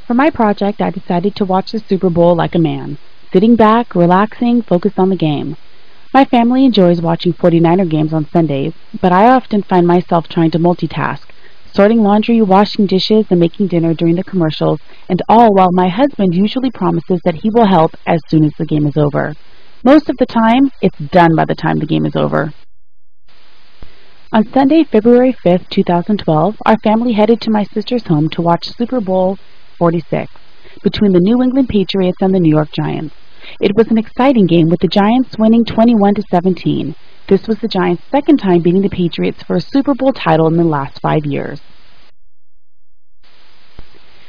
For my project, I decided to watch the Super Bowl like a man, sitting back, relaxing, focused on the game. My family enjoys watching 49er games on Sundays, but I often find myself trying to multitask, sorting laundry, washing dishes, and making dinner during the commercials, and all while my husband usually promises that he will help as soon as the game is over. Most of the time, it's done by the time the game is over. On Sunday, February 5th, 2012, our family headed to my sister's home to watch Super Bowl 46 between the New England Patriots and the New York Giants. It was an exciting game with the Giants winning 21-17. This was the Giants' second time beating the Patriots for a Super Bowl title in the last 5 years.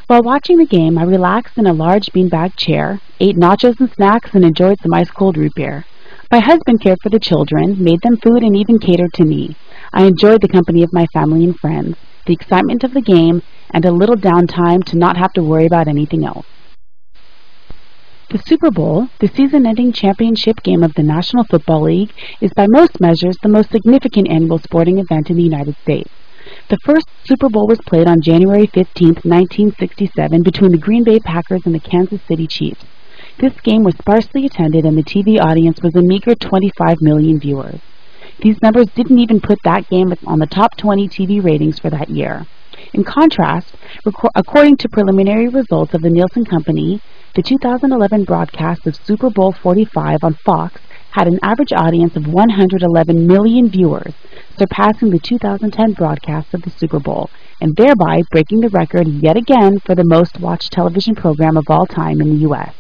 While watching the game, I relaxed in a large beanbag chair, ate nachos and snacks, and enjoyed some ice-cold root beer. My husband cared for the children, made them food, and even catered to me. I enjoyed the company of my family and friends, the excitement of the game, and a little downtime to not have to worry about anything else. The Super Bowl, the season-ending championship game of the National Football League, is by most measures the most significant annual sporting event in the United States. The first Super Bowl was played on January 15, 1967, between the Green Bay Packers and the Kansas City Chiefs. This game was sparsely attended, and the TV audience was a meager 25 million viewers. These numbers didn't even put that game on the top 20 TV ratings for that year. In contrast, according to preliminary results of the Nielsen Company, the 2011 broadcast of Super Bowl 45 on Fox had an average audience of 111 million viewers, surpassing the 2010 broadcast of the Super Bowl, and thereby breaking the record yet again for the most-watched television program of all time in the U.S.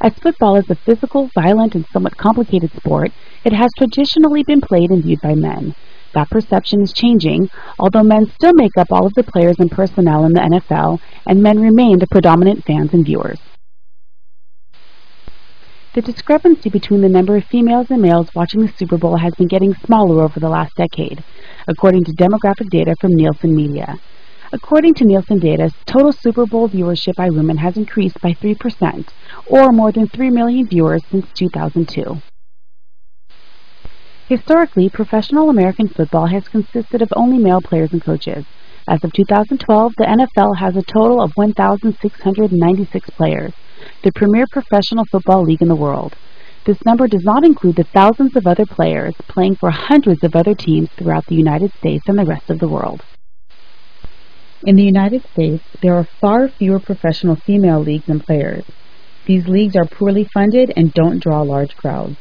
As football is a physical, violent, and somewhat complicated sport, it has traditionally been played and viewed by men. That perception is changing, although men still make up all of the players and personnel in the NFL, and men remain the predominant fans and viewers. The discrepancy between the number of females and males watching the Super Bowl has been getting smaller over the last decade, according to demographic data from Nielsen Media. According to Nielsen data, total Super Bowl viewership by women has increased by 3%, or more than 3 million viewers since 2002. Historically, professional American football has consisted of only male players and coaches. As of 2012, the NFL has a total of 1,696 players, the premier professional football league in the world. This number does not include the thousands of other players playing for hundreds of other teams throughout the United States and the rest of the world. In the United States, there are far fewer professional female leagues and players. These leagues are poorly funded and don't draw large crowds.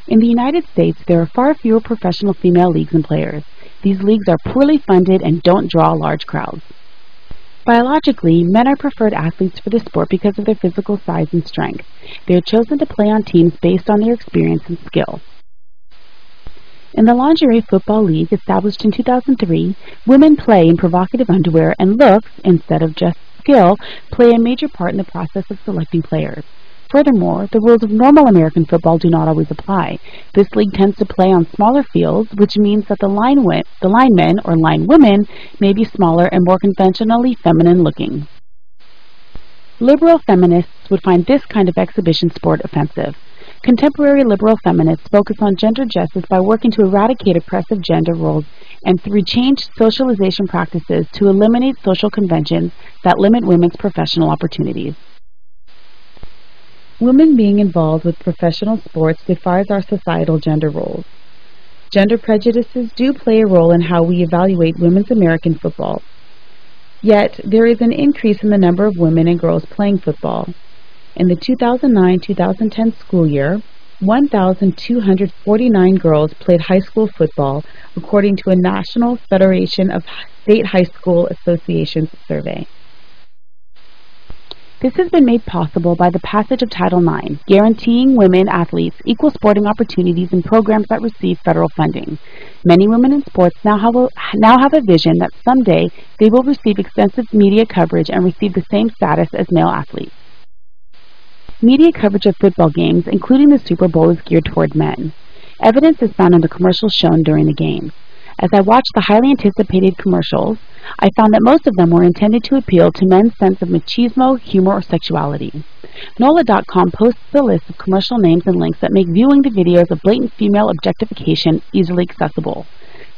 In the United States, there are far fewer professional female leagues and players. These leagues are poorly funded and don't draw large crowds. Biologically, men are preferred athletes for the sport because of their physical size and strength. They are chosen to play on teams based on their experience and skill. In the Lingerie Football League, established in 2003, women play in provocative underwear, and looks, instead of just skill, play a major part in the process of selecting players. Furthermore, the rules of normal American football do not always apply. This league tends to play on smaller fields, which means that the linemen or linewomen may be smaller and more conventionally feminine-looking. Liberal feminists would find this kind of exhibition sport offensive. Contemporary liberal feminists focus on gender justice by working to eradicate oppressive gender roles and through changed socialization practices to eliminate social conventions that limit women's professional opportunities. Women being involved with professional sports defies our societal gender roles. Gender prejudices do play a role in how we evaluate women's American football. Yet, there is an increase in the number of women and girls playing football. In the 2009-2010 school year, 1,249 girls played high school football, according to a National Federation of State High School Associations survey. This has been made possible by the passage of Title IX, guaranteeing women athletes equal sporting opportunities in programs that receive federal funding. Many women in sports now have a vision that someday they will receive extensive media coverage and receive the same status as male athletes. Media coverage of football games, including the Super Bowl, is geared toward men. Evidence is found in the commercials shown during the games. As I watched the highly anticipated commercials, I found that most of them were intended to appeal to men's sense of machismo, humor, or sexuality. NOLA.com posts a list of commercial names and links that make viewing the videos of blatant female objectification easily accessible.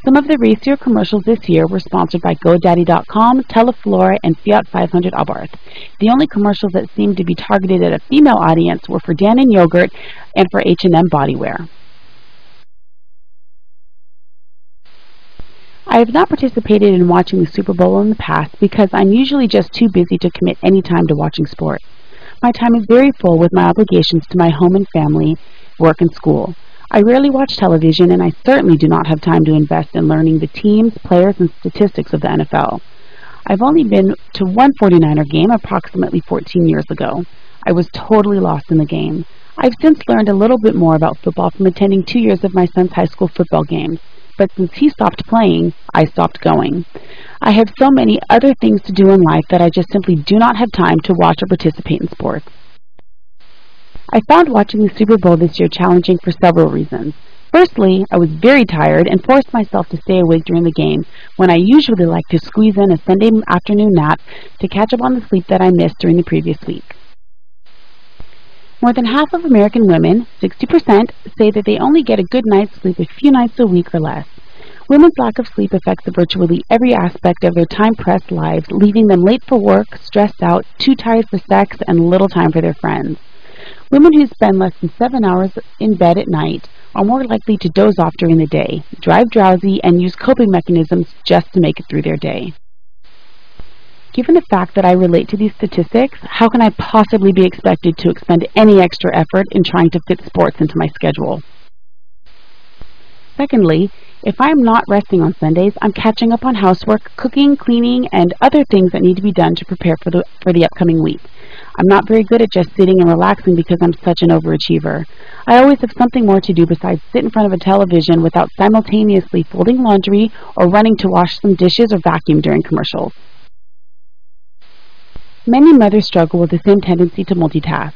Some of the racier commercials this year were sponsored by GoDaddy.com, Teleflora, and Fiat 500 Abarth. The only commercials that seemed to be targeted at a female audience were for Dannon Yogurt and for H&M Bodywear. I have not participated in watching the Super Bowl in the past because I'm usually just too busy to commit any time to watching sports. My time is very full with my obligations to my home and family, work and school. I rarely watch television, and I certainly do not have time to invest in learning the teams, players, and statistics of the NFL. I've only been to one 49er game approximately 14 years ago. I was totally lost in the game. I've since learned a little bit more about football from attending 2 years of my son's high school football games, but since he stopped playing, I stopped going. I have so many other things to do in life that I just simply do not have time to watch or participate in sports. I found watching the Super Bowl this year challenging for several reasons. Firstly, I was very tired and forced myself to stay awake during the game when I usually like to squeeze in a Sunday afternoon nap to catch up on the sleep that I missed during the previous week. More than half of American women, 60%, say that they only get a good night's sleep a few nights a week or less. Women's lack of sleep affects virtually every aspect of their time-pressed lives, leaving them late for work, stressed out, too tired for sex, and little time for their friends. Women who spend less than 7 hours in bed at night are more likely to doze off during the day, drive drowsy, and use coping mechanisms just to make it through their day. Given the fact that I relate to these statistics, how can I possibly be expected to expend any extra effort in trying to fit sports into my schedule? Secondly, if I am not resting on Sundays, I'm catching up on housework, cooking, cleaning, and other things that need to be done to prepare for the upcoming week. I'm not very good at just sitting and relaxing because I'm such an overachiever. I always have something more to do besides sit in front of a television without simultaneously folding laundry or running to wash some dishes or vacuum during commercials. Many mothers struggle with the same tendency to multitask.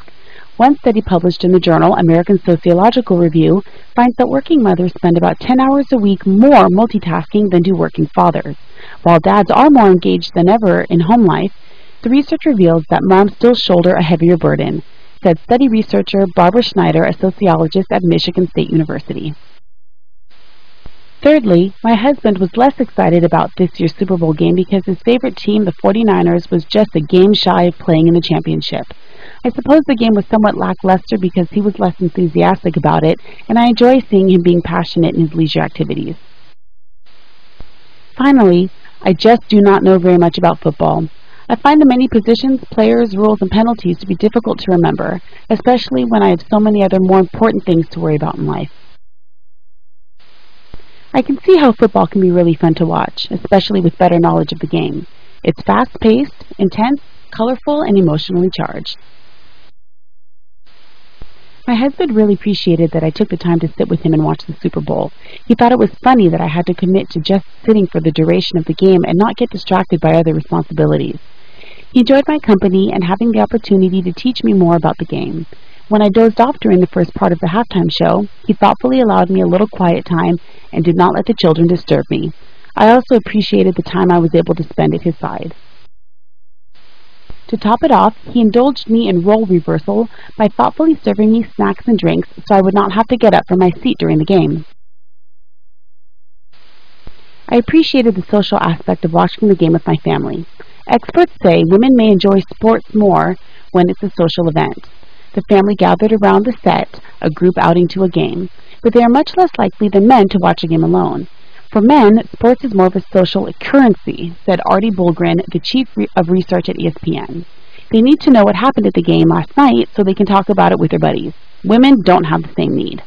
One study published in the journal American Sociological Review finds that working mothers spend about 10 hours a week more multitasking than do working fathers. While dads are more engaged than ever in home life, the research reveals that moms still shoulder a heavier burden, said study researcher Barbara Schneider, a sociologist at Michigan State University. Thirdly, my husband was less excited about this year's Super Bowl game because his favorite team, the 49ers, was just a game shy of playing in the championship. I suppose the game was somewhat lackluster because he was less enthusiastic about it, and I enjoy seeing him being passionate in his leisure activities. Finally, I just do not know very much about football. I find the many positions, players, rules, and penalties to be difficult to remember, especially when I have so many other more important things to worry about in life. I can see how football can be really fun to watch, especially with better knowledge of the game. It's fast-paced, intense, colorful, and emotionally charged. My husband really appreciated that I took the time to sit with him and watch the Super Bowl. He thought it was funny that I had to commit to just sitting for the duration of the game and not get distracted by other responsibilities. He enjoyed my company and having the opportunity to teach me more about the game. When I dozed off during the first part of the halftime show, he thoughtfully allowed me a little quiet time and did not let the children disturb me. I also appreciated the time I was able to spend at his side. To top it off, he indulged me in role reversal by thoughtfully serving me snacks and drinks so I would not have to get up from my seat during the game. I appreciated the social aspect of watching the game with my family. Experts say women may enjoy sports more when it's a social event. The family gathered around the set, a group outing to a game, but they are much less likely than men to watch a game alone. For men, sports is more of a social currency, said Artie Bulgren, the chief of research at ESPN. They need to know what happened at the game last night so they can talk about it with their buddies. Women don't have the same need.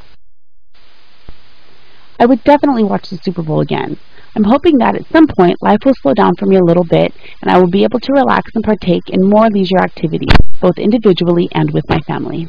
I would definitely watch the Super Bowl again. I'm hoping that at some point life will slow down for me a little bit and I will be able to relax and partake in more leisure activities, both individually and with my family.